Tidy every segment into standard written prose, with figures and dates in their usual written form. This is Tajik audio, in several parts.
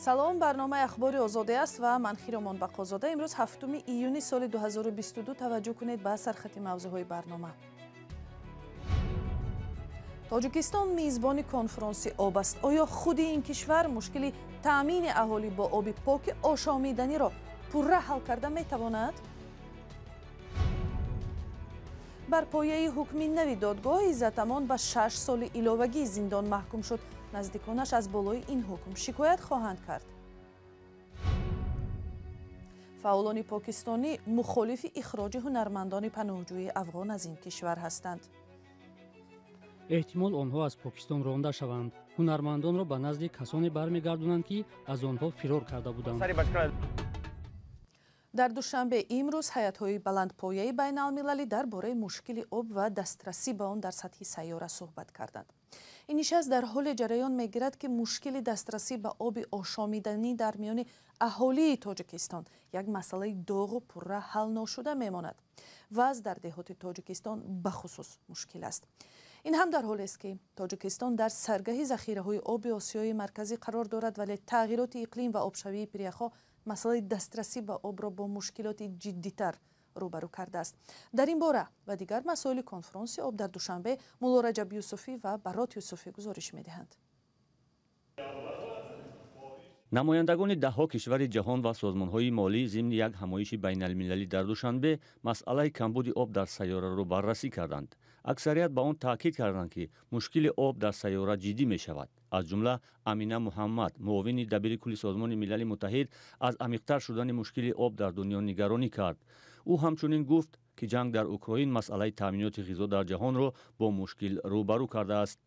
салом, барномаи ахбори озоде аст ва ман Хиромон Бақозода. имрӯз 7 июни соли 2022 таваҷҷӯҳ кунед ба сархати мавзӯъҳои барнома. тоҷикистон мизбони конфронси об аст. оё худи ин кишвар мушкили таъмини аҳолӣ бо оби поки ошомиданиро пурра ҳал карда метавонад? бар пояи ҳукми нави додгоҳ Иззатамон ба 6 соли иловагии зиндон маҳкум шуд. наздиконаш аз болои ин ҳукм шикоят хоҳанд кард. фаъолони покистонӣ мухолифи ихроҷи ҳунармандони паноҳҷӯи афғон аз ин кишвар ҳастанд. эҳтимол онҳо аз покистон ронда шаванд. ҳунармандонро ба назди касоне бармегардонанд ки аз онҳо фирор карда буданд. дар душанбе имрӯз ҳаятҳои баландпояи байналмилалӣ дар бораи мушкили об ва дастрасӣ ба он дар сатҳи сайёра суҳбат карданд. ин нишаст дар ҳоле ҷараён мегирад ки мушкили дастрасӣ ба оби ошомиданӣ дар миёни аҳолии Тоҷикистон як масъалаи доғу пурра ҳал ношуда мемонад. вазъ дар деҳоти Тоҷикистон бахусус мушкил аст. ин ҳам дар ҳолест ки Тоҷикистон дар саргаҳи захираҳои оби Осиёи марказӣ қарор дорад, вале тағйироти иқлим ва обшавии пиряхҳо масъалаи дастрасӣ ба обро бо мушкилоти ҷиддитар рӯбарӯ кардааст. дар ин бора ва дигар масоили конфронси об дар душанбе Мулло Раҷаб Юсуфӣ ва Барот Юсуфӣ гузориш медиҳанд. намояндагони даҳҳо кишвари ҷаҳон ва созмонҳои молӣ зимни як ҳамоиши байналмилалӣ дар душанбе масъалаи камбуди об дар сайёраро баррасӣ карданд. аксарият ба он таъкид карданд ки мушкили об дар сайёра ҷиддӣ мешавад. аз ҷумла Амина Муҳаммад, муовини дабири кулли Созмони Милали Муттаҳид, аз амиқтар шудани мушкили об дар дунё нигаронӣ кард. ӯ ҳамчунин гуфт ки ҷанг дар Украин масъалаи таъминоти ғизо дар ҷаҳонро бо мушкил рӯбарӯ кардааст.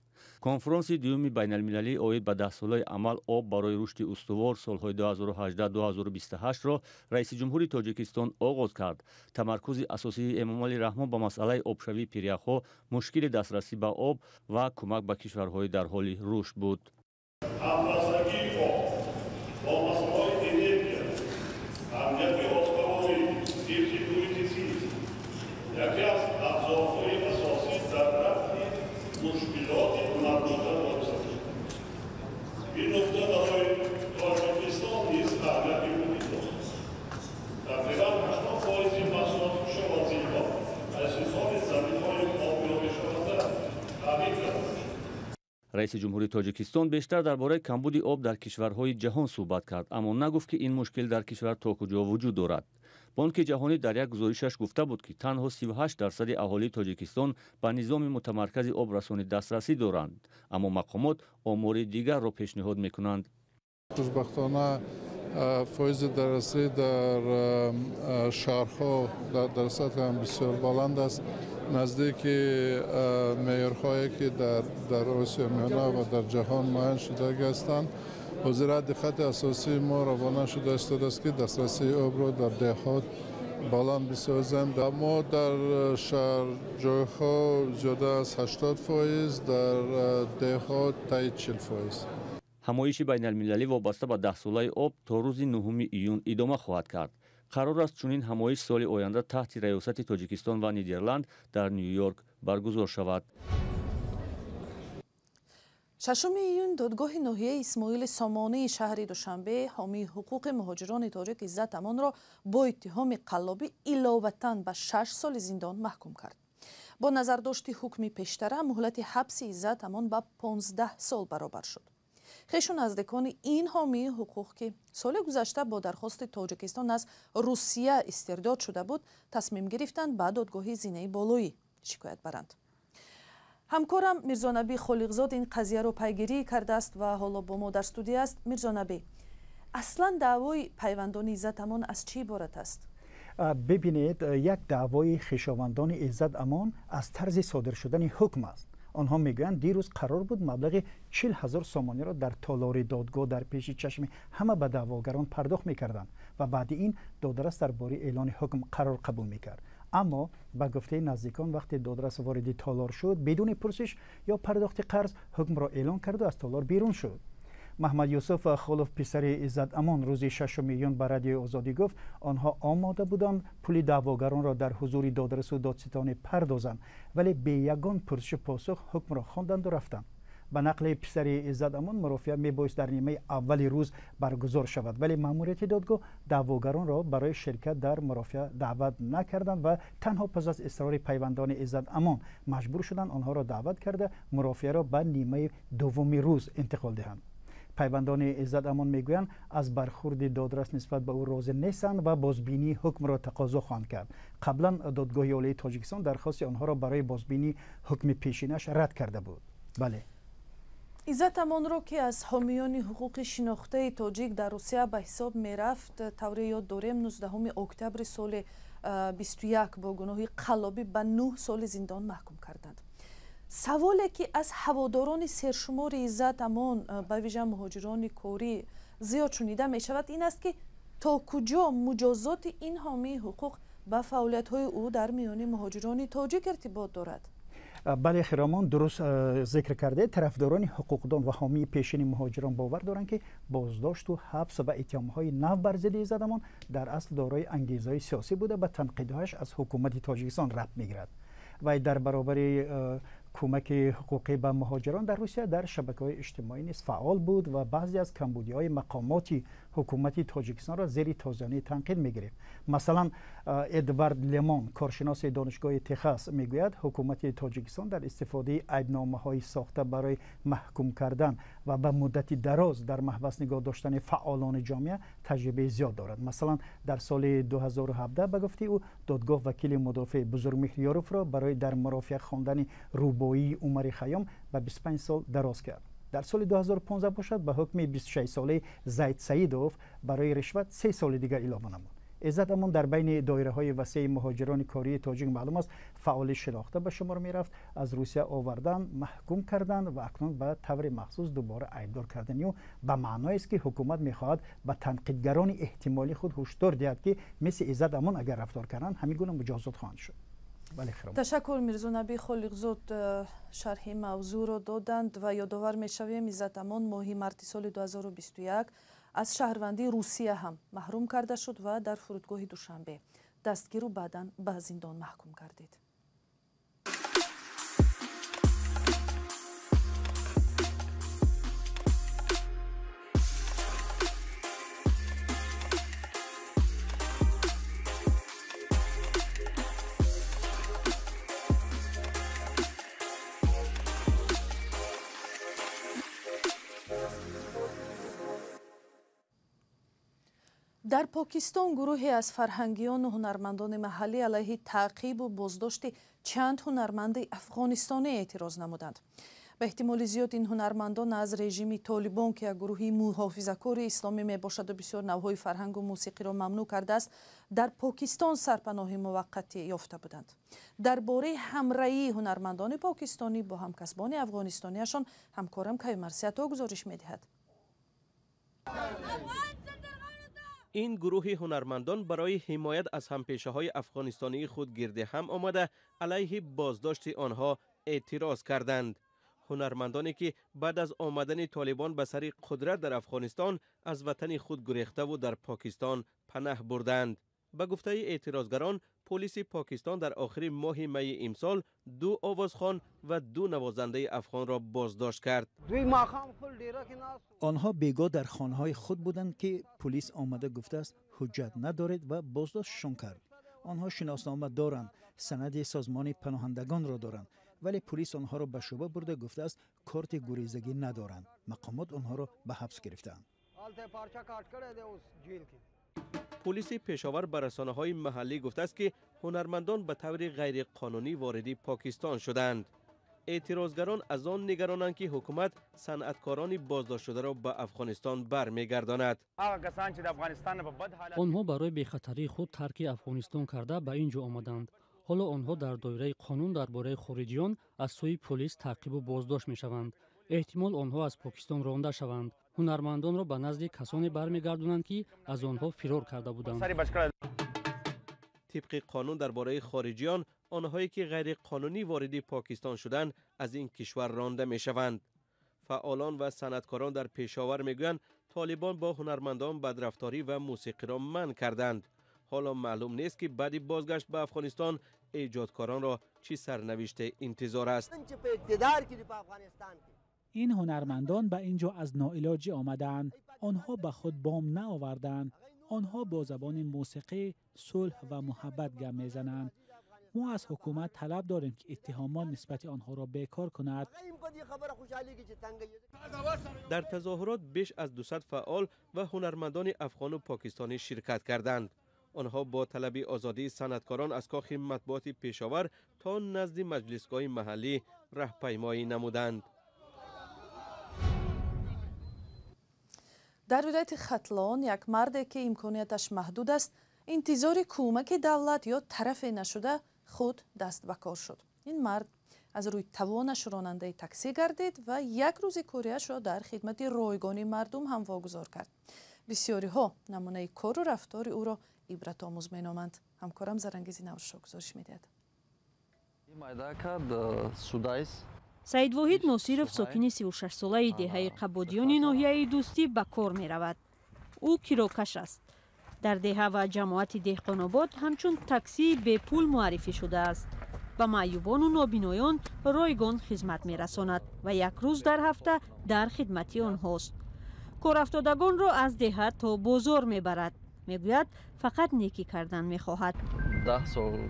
конфронси дуюми байналмилалӣ оид ба 10-солаи амал об барои рушди устувор солҳои 2018-2028-ро раиси ҷумҳури Тоҷикистон оғоз кард. тамаркузи асосии Эмомалӣ Раҳмон ба масъалаи обшавии пиряхҳо, мушкили дастрасӣ ба об ва кӯмак ба кишварҳои дар ҳоли рушд буд. раиси ҷумҳури Тоҷикистон бештар дар бораи камбуди об дар кишварҳои ҷаҳон суҳбат кард, аммо нагуфт ки ин мушкил дар кишвар то куҷо вуҷуд дорад. бонки ҷаҳонӣ дар як гузоришаш гуфта буд ки танҳо 38% аҳолии Тоҷикистон ба низоми мутамаркази обрасонӣ дастрасӣ доранд, аммо мақомот омори дигарро пешниҳод мекунанд. хушбахтона фоизи дарсӣ дар шаҳрҳо дар сатҳи бисёр баланд аст. наздики меъёрҳое ки дар Осиё миёна ва дар ҷаҳон муайян шуда ҳастанд. ҳозира диққати асосии мо равона шуда истодааст ки дастрасии обро дар деҳот баланд бисозем. мо дар шаҳрҷойҳо зиёда аз 80%, дар деҳот таи 40%. ҳамоиши байналмилалӣ вобаста ба 10-солаи об то рӯзи 9 июн идома хоҳад кард. қарор аст чунин ҳамоиш соли оянда таҳти раёсати Тоҷикистон ва Нидерланд дар Нью-Йорк баргузор шавад. 6 июн додгоҳи ноҳияи Исмоили Сомонии шаҳри Душанбе ҳомии ҳуқуқи муҳоҷирони тоҷик Иззатамонро бо иттиҳоми қаллобӣ иловатан ба 6 соли зиндон маҳкум кард. бо назардошти ҳукми пештара муҳлати ҳабси Иззатамон ба 15 сол баробар шуд. хешу наздикони ин ҳомии ҳуқуқ ки соли гузашта бо дархости Тоҷикистон аз Русия истирдод шуда буд, тасмим гирифтанд ба додгоҳи зинаи болоӣ шикоят баранд. ҳамкорам Мирзонаби Холиқзод ин қазияро пайгирӣ кардааст ва ҳоло бо мо дар студия аст. Мирзонаби, аслан даъвои пайвандони Иззатамон аз чӣ иборат аст? бибинед, як даъвои хишовандони Иззатамон аз тарзи содир шудани ҳукм аст. онҳо мегӯянд дирӯз қарор буд маблағи 40,000 сомониро дар толори додгоҳ дар пеши чашми ҳама ба даъвогарон пардохт мекарданд ва баъди ин додрас дар бораи эълони ҳукм қарор қабул мекард. аммо ба гуфтаи наздикон вақте додрас вориди толор шуд, бидуни пурсиш ё пардохти қарз ҳукмро эълон карду аз толор берун шуд. Маҳмад Юсуф Холов писари Иззатамон рӯзи 6 июн ба Радиои Озодӣ гуфт онҳо омода буданд пули даъвогаронро дар ҳузури додрасу додситонӣ пардозанд, вале бе ягон пурсишу посух ҳукмро хонданду рафтанд. به نقل پسر عزت امان مرافعه میبایست در نیمه اول روز برگزار شود، ولی ماموریت دادگاه دعواگران را برای شرکت در مرافعه دعوت نکردند و تنها پس از اصرار پیوندان عزت امان مجبور شدند آنها را دعوت کرده مرافعه را به نیمه دوم روز انتقال دهند. پیوندان عزت امان میگویند از برخورد دادرس نسبت به او راضی نیستند و بازبینی حکم را تقاضا خواهند کرد. قبلا دادگاه عالی تاجیکستان درخواست آنها را برای بازبینی حکم پیشینش رد کرده بود. بله. عزت امان را که از حامیان حقوق شناخته تاجیک در روسیه به حساب میرفت، طوری یاد داریم 19 اکتبر سال 21 با گناه قلابی به 9 سال زندان محکوم کردند. سوالی که از هواداران سرشمار عزت امان به ویژه مهاجران کاری زیاد شنیده می شود این است که تا کجا مجازات این حامی حقوق به فعالیت های او در میان مهاجران تاجیک ارتباط دارد؟ بله خیرامان درست ذکر کرده. طرفداران حقوقدان و حامی پیشین مهاجران باور دارند که بازداشت و حبس و اتهام‌های نو بر ضد عزت امان در اصل دارای انگیزه‌های سیاسی بوده و تنقیدهایش از حکومت تاجیکستان ربط می‌گیرد و در برابر کمک حقوقی به مهاجران در روسیه در شبکه‌های اجتماعی نیز فعال بود و بعضی از کمبودی‌های مقامات حکومت تاجیکستان را زیر تازیانه تنقید می‌گرفت. مثلا ادوارد لیمون کارشناس دانشگاه تگزاس میگوید حکومت تاجیکستان در استفاده عیبنامه‌های ساخته برای محکوم کردن و به مدت دراز در محبس نگاه داشتن فعالان جامعه تجربه زیاد دارد. مثلا در سال 2017 به گفته او دادگاه وکیل مدافع بزرگمهر یاروف را برای در مرافعه خواندن روبایی عمر خیام به 25 سال دراز کرد. در سال 2015 باشد به حکم 26 ساله زید سعیدوف برای رشوت 3 سال دیگر علاوه نمود. عزت امان در بین دایره های وسیع مهاجران کاری تاجیک معلوم است فعال شناخته به شمار می رفت. از روسیه آوردن، محکوم کردن و اکنون به طور مخصوص دوباره عیبدار کردنی و به معنای است که حکومت می‌خواهد به تنقیدگران احتمالی خود هشدار دهد که مثل عزت امان اگر رفتار کردند همین گونه مجازات خواهند شد. تشکر میرزا نبی خالقزاد شرح موضوع را دادند و یادآور میشویم عزت امان ماه مارس سال 2021 از شهروندی روسیه هم محروم کرده شد و در فرودگاه دوشنبه دستگیر و بعداً به زندان محکوم گردید. در پاکستان گروهی از فرهنگیان و هنرمندان محلی علیه تعقیب و بازداشت چند هنرمند افغانستانی اعتراض نمودند. به احتمال زیاد این هنرمندان از رژیم طالبان که گروهی محافظه‌کار اسلامی می باشد و بسیار نوع‌های فرهنگ و موسیقی را ممنوع کرده است در پاکستان سرپناه موقتی یافته بودند. درباره همراهی هنرمندان پاکستانی با همکسبان افغانستانیشان همکارم کیومرثی‌عطا گزارش می‌دهد. این گروه هنرمندان برای حمایت از همپیشه‌های افغانستانی خود گرد هم آمده علیه بازداشت آنها اعتراض کردند. هنرمندانی که بعد از آمدن طالبان به سر قدرت در افغانستان از وطن خود گریخته و در پاکستان پناه بردند. به گفته اعتراضگران، پلیس پاکستان در آخر ماه می امسال 2 آوازخوان و 2 نوازنده افغان را بازداشت کرد. آنها بیگاه در خانه‌های خود بودند که پلیس آمده گفته است حجت ندارد و بازداشتشان کرد. آنها شناسنامه دارند، سند سازمان پناهندگان را دارند، ولی پلیس آنها را به شعبه برده گفته است کارت گریزگی ندارند. مقامات آنها را به حبس گرفتند. پلیس پشاور به رسانه‌های محلی گفته است که هنرمندان به طور غیر قانونی وارد پاکستان شدند. اعتراضگران از آن نگرانند که حکومت صنعتکاران بازداشت شده را به افغانستان برمیگرداند. آنها برای بخطری خود ترک افغانستان کرده به اینجا آمدند. حالا آنها در دایره قانون درباره خارجیان از سوی پلیس تعقیب و بازداشت می‌شوند. احتمال آنها از پاکستان رانده شوند. هنرمندان را به نزد کسانی برمیگردانند که از آنها فرار کرده بودند. طبق قانون درباره خارجیان، آنهایی که غیر قانونی وارد پاکستان شدند از این کشور رانده می‌شوند. فعالان و صنعتکاران در پشاور میگویند طالبان با هنرمندان بدرفتاری و موسیقی را منع کردند. حالا معلوم نیست که بعد بازگشت به افغانستان ایجادکاران را چی سرنوشت انتظار است. این هنرمندان به اینجا از ناعلاجی آمدند. آنها به خود بام نآوردند. آنها با زبان موسیقی صلح و محبت گپ میزنند. ما از حکومت طلب داریم که اتهامات نسبت آنها را بیکار کند. در تظاهرات بیش از 200 فعال و هنرمندان افغان و پاکستانی شرکت کردند. آنها با طلب آزادی صنعتکاران از کاخ مطبوعات پشاور تا نزد مجلسگاه محلی راهپیمایی نمودند. در ولایت ختلان یک مرد که امکانیتش محدود است انتظار کمک دولت یا طرف نشده خود دست به کار شد. این مرد از روی توانش راننده تاکسی گردید و یک روز کاریش را در خدمت رایگان مردم هم واگذار کرد. بسیاری ها نمونه کار و رفتار او را عبرت آموز مینامند. همکارم زرنگیزی نوشا گزارش میدهد. سعید واحد ناصیرов ساکن 36 ساله دهه قبادیان ناحیه دوستی به کار می رود. او کیروکش است. در دهه و جماعت دهقان‌آباد همچون تاکسی به پول معرفی شده است. به معیوبان و نابینایان رایگان خدمت می رساند و یک روز در هفته در خدمت آنهاست. کار افتادگان را از دهه تا بازار می برد. می گوید فقط نیکی کردن می خواهد. 10 سال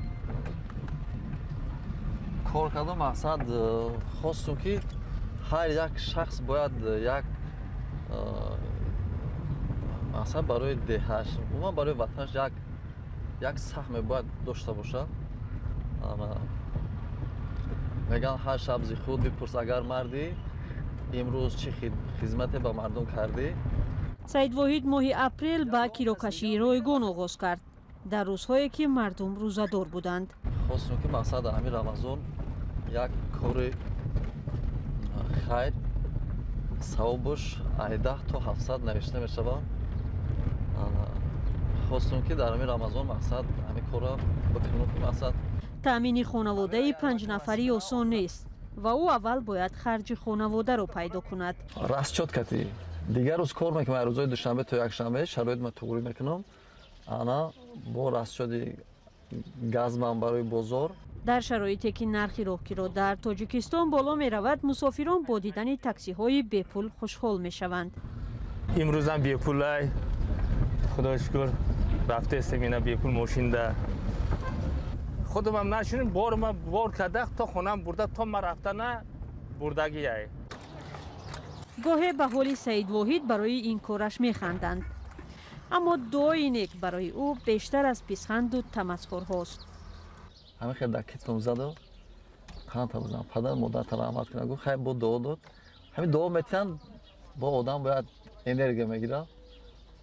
کار کردن مقصد خواستم که هر یک شخص باید یک مثلا برای دهش و برای وطنش یک سهم باید داشته باشه. میگن هر شب از خود بپرس اگر مردی امروز چه خدمت به مردم کردی. سعید واحد ماه اپریل با کیروکشی رایگان آغاز کرد در روزهایی که مردم روزه‌دار بودند. خواستم که مقصد همین رمضان یک کار خیر ثوابش 10 تا 700 نوشته می شود. خواستم که در همین رمضان مقصد همین کار را بکنم که مقصد تامین خانواده 5 نفری آسان نیست و او اول باید خرج خانواده را پیدا کند. راست شد کتی دیگر روز کار میکنم. روزهای دوشنبه تا یک شنبه شرایط ما توری میکنم. انا با راست شدی گاز من برای بازار. در شرایطی که نرخ راهگیرا در تاجیکستان بالا می رود مسافران با دیدن تاکسی های بی پول خوشحال می شوند. امروز هم بی پول خدا شکر رفته استم اینا بی پول ماشین ده خودم هم نشونیم بار کرده تا خونم برده تا من رفته نه بردگی های. گاهی به حال سعید واحد برای این کارش می خندند. اما دعای نیک برای او بیشتر از پیشخند و تمسخر هاست. همه خیلی دکتون زده خانه تا بزنم پدر مادر تا رحمت کنه. خیلی با دعا داد. همین دعا میتن با آدم باید انرژی میگیره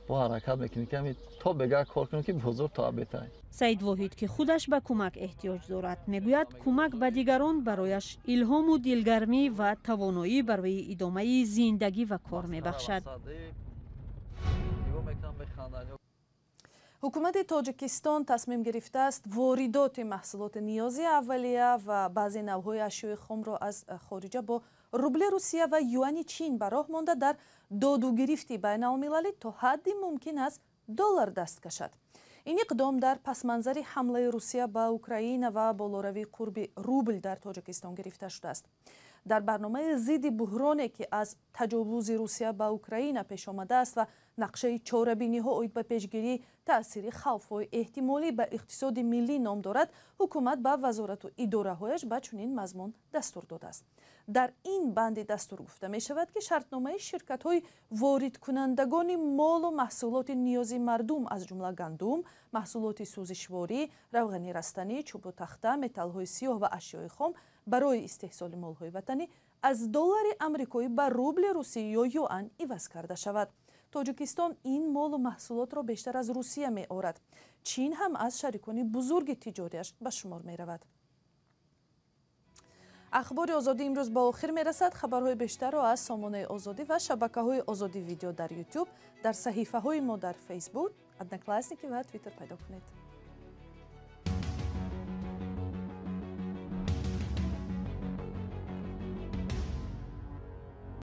با حرکت میکنی که همین تا بگه کار کنی که بزرگ تا بهتر. سعید واحد که خودش به کمک احتیاج دارد میگوید کمک به دیگران برایش الهام و دلگرمی و توانایی برای ادامه زندگی و کار میبخشد. حکومت تاجیکستان تصمیم گرفته است واردات محصولات نیازی اولیه و بعضی نوع‌های اشیاء خام را از خارجه با روبل روسیه و یوان چین به راه مانده در داد و گرفتی بین المللی تا حدی ممکن است دلار دست کشد. این اقدام در پس منظر حمله روسیه به اوکراین و بالاروی قرب روبل در تاجیکستان گرفته شده است. در برنامه ضد بحرانی که از تجاوز روسیه به اوکراین پیش آمده است و نقشه چاره‌بینی‌ها اوید به پیشگیری تأثیر خوف‌های احتمالی به اقتصاد ملی نام دارد، حکومت به وزارت و اداره‌هایش به چنین مضمون دستور داده است. در این بند دستور گفته می شود که شرطنامه شرکت‌های وارد کنندگان مال و محصولات نیازی مردم از جمله گندم، محصولات سوزشواری، روغن رستنی، چوب و تخته، متال‌های سیاه و اشیاء خام برای استحصال مال‌های وطنی از دلار آمریکایی به روبل روسی یا یوان عوض کرده شود. تاجیکستان این مال و محصولات را بیشتر از روسیه می آورد. چین هم از شریکان بزرگ تجاریش به شمار می رود. اخبار آزادی امروز با آخر می رسد. خبرهای بیشتر را از سامانه آزادی و شبکه‌های آزادی ویدیو در یوتیوب، در صحیفه‌های ما در فیسبوک، ادناکلاسنیکی و توییتر پیدا کنید.